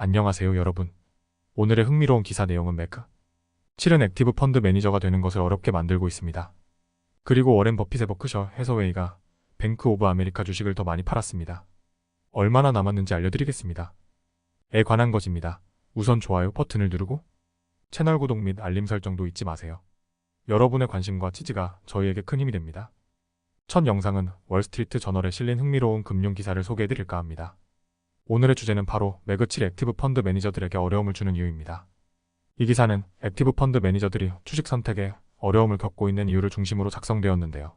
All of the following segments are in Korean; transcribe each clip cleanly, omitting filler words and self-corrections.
안녕하세요 여러분. 오늘의 흥미로운 기사 내용은 매크 7은 액티브 펀드 매니저가 되는 것을 어렵게 만들고 있습니다. 그리고 워렌 버핏의 버크셔 해서웨이가 뱅크 오브 아메리카 주식을 더 많이 팔았습니다. 얼마나 남았는지 알려드리겠습니다. 에 관한 것입니다. 우선 좋아요 버튼을 누르고 채널 구독 및 알림 설정도 잊지 마세요. 여러분의 관심과 지지가 저희에게 큰 힘이 됩니다. 첫 영상은 월스트리트 저널에 실린 흥미로운 금융 기사를 소개해드릴까 합니다. 오늘의 주제는 바로 매그7 액티브 펀드 매니저들에게 어려움을 주는 이유입니다. 이 기사는 액티브 펀드 매니저들이 주식 선택에 어려움을 겪고 있는 이유를 중심으로 작성되었는데요.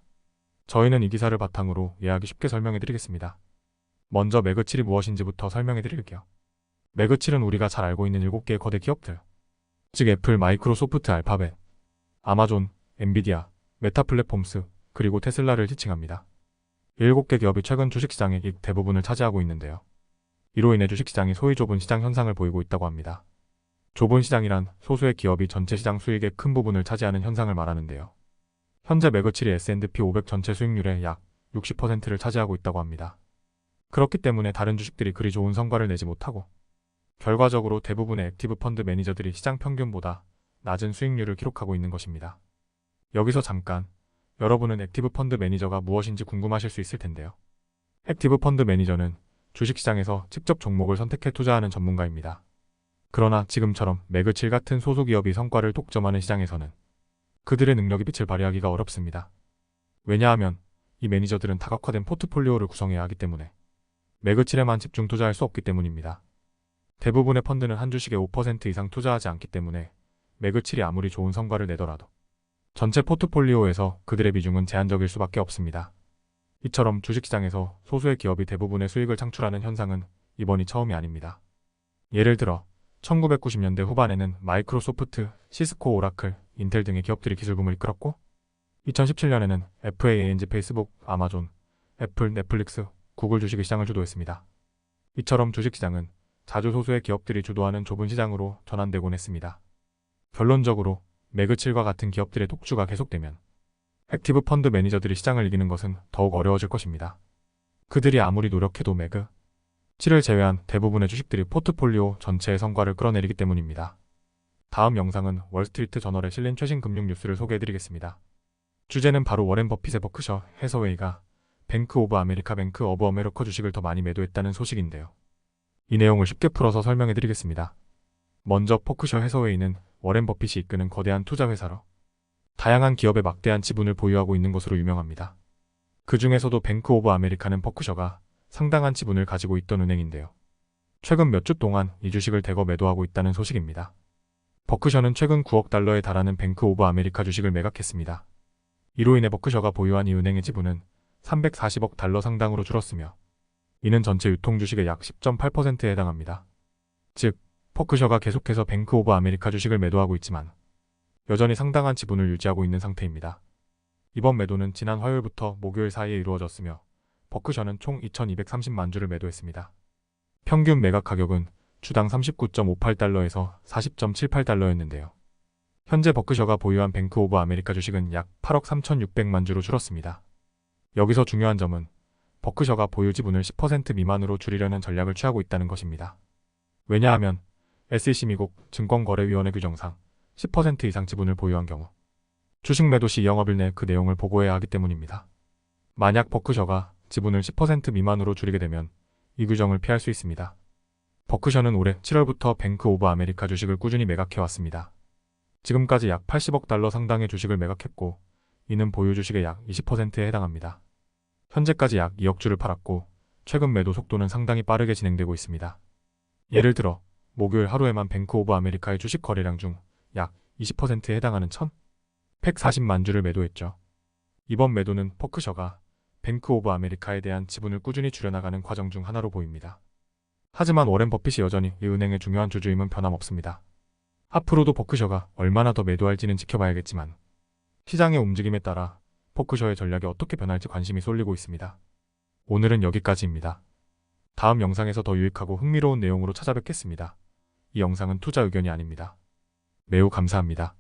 저희는 이 기사를 바탕으로 이해하기 쉽게 설명해드리겠습니다. 먼저 매그7이 무엇인지부터 설명해드릴게요. 매그7은 우리가 잘 알고 있는 7개의 거대 기업들, 즉 애플, 마이크로소프트, 알파벳, 아마존, 엔비디아, 메타 플랫폼스, 그리고 테슬라를 지칭합니다. 7개 기업이 최근 주식시장의 대부분을 차지하고 있는데요. 이로 인해 주식시장이 소위 좁은 시장 현상을 보이고 있다고 합니다. 좁은 시장이란 소수의 기업이 전체 시장 수익의 큰 부분을 차지하는 현상을 말하는데요. 현재 매그7이 S&P 500 전체 수익률의 약 60%를 차지하고 있다고 합니다. 그렇기 때문에 다른 주식들이 그리 좋은 성과를 내지 못하고 결과적으로 대부분의 액티브 펀드 매니저들이 시장 평균보다 낮은 수익률을 기록하고 있는 것입니다. 여기서 잠깐 여러분은 액티브 펀드 매니저가 무엇인지 궁금하실 수 있을 텐데요. 액티브 펀드 매니저는 주식시장에서 직접 종목을 선택해 투자하는 전문가입니다. 그러나 지금처럼 매그7 같은 소수기업이 성과를 독점하는 시장에서는 그들의 능력이 빛을 발휘하기가 어렵습니다. 왜냐하면 이 매니저들은 다각화된 포트폴리오를 구성해야 하기 때문에 매그7에만 집중 투자할 수 없기 때문입니다. 대부분의 펀드는 한 주식에 5% 이상 투자하지 않기 때문에 매그7이 아무리 좋은 성과를 내더라도 전체 포트폴리오에서 그들의 비중은 제한적일 수밖에 없습니다. 이처럼 주식시장에서 소수의 기업이 대부분의 수익을 창출하는 현상은 이번이 처음이 아닙니다. 예를 들어 1990년대 후반에는 마이크로소프트, 시스코, 오라클, 인텔 등의 기업들이 기술붐을 이끌었고 2017년에는 FAANG, 페이스북, 아마존, 애플, 넷플릭스, 구글 주식이 시장을 주도했습니다. 이처럼 주식시장은 자주 소수의 기업들이 주도하는 좁은 시장으로 전환되곤 했습니다. 결론적으로 매그7과 같은 기업들의 독주가 계속되면 액티브 펀드 매니저들이 시장을 이기는 것은 더욱 어려워질 것입니다. 그들이 아무리 노력해도 매그7을 제외한 대부분의 주식들이 포트폴리오 전체의 성과를 끌어내리기 때문입니다. 다음 영상은 월스트리트 저널에 실린 최신 금융 뉴스를 소개해드리겠습니다. 주제는 바로 워렌 버핏의 버크셔 해서웨이가 뱅크 오브 아메리카, 뱅크 오브 어메리카 주식을 더 많이 매도했다는 소식인데요. 이 내용을 쉽게 풀어서 설명해드리겠습니다. 먼저 버크셔 해서웨이는 워렌 버핏이 이끄는 거대한 투자회사로 다양한 기업의 막대한 지분을 보유하고 있는 것으로 유명합니다. 그 중에서도 뱅크 오브 아메리카는 버크셔가 상당한 지분을 가지고 있던 은행인데요. 최근 몇 주 동안 이 주식을 대거 매도하고 있다는 소식입니다. 버크셔는 최근 9억 달러에 달하는 뱅크 오브 아메리카 주식을 매각했습니다. 이로 인해 버크셔가 보유한 이 은행의 지분은 340억 달러 상당으로 줄었으며 이는 전체 유통 주식의 약 10.8%에 해당합니다. 즉, 버크셔가 계속해서 뱅크 오브 아메리카 주식을 매도하고 있지만 여전히 상당한 지분을 유지하고 있는 상태입니다. 이번 매도는 지난 화요일부터 목요일 사이에 이루어졌으며 버크셔는 총 2230만 주를 매도했습니다. 평균 매각 가격은 주당 39.58달러에서 40.78달러였는데요. 현재 버크셔가 보유한 뱅크 오브 아메리카 주식은 약 8억 3600만 주로 줄었습니다. 여기서 중요한 점은 버크셔가 보유 지분을 10% 미만으로 줄이려는 전략을 취하고 있다는 것입니다. 왜냐하면 SEC 미국 증권거래위원회 규정상 10% 이상 지분을 보유한 경우 주식 매도 시 영업일 내 그 내용을 보고해야 하기 때문입니다. 만약 버크셔가 지분을 10% 미만으로 줄이게 되면 이 규정을 피할 수 있습니다. 버크셔는 올해 7월부터 뱅크 오브 아메리카 주식을 꾸준히 매각해왔습니다. 지금까지 약 80억 달러 상당의 주식을 매각했고 이는 보유 주식의 약 20%에 해당합니다. 현재까지 약 2억 주를 팔았고 최근 매도 속도는 상당히 빠르게 진행되고 있습니다. 예를 들어 목요일 하루에만 뱅크 오브 아메리카의 주식 거래량 중 약 20%에 해당하는 1140만 주를 매도했죠. 이번 매도는 버크셔가 뱅크 오브 아메리카에 대한 지분을 꾸준히 줄여나가는 과정 중 하나로 보입니다. 하지만 워렌 버핏이 여전히 이 은행의 중요한 주주임은 변함없습니다. 앞으로도 버크셔가 얼마나 더 매도할지는 지켜봐야겠지만 시장의 움직임에 따라 버크셔의 전략이 어떻게 변할지 관심이 쏠리고 있습니다. 오늘은 여기까지입니다. 다음 영상에서 더 유익하고 흥미로운 내용으로 찾아뵙겠습니다. 이 영상은 투자 의견이 아닙니다. 매우 감사합니다.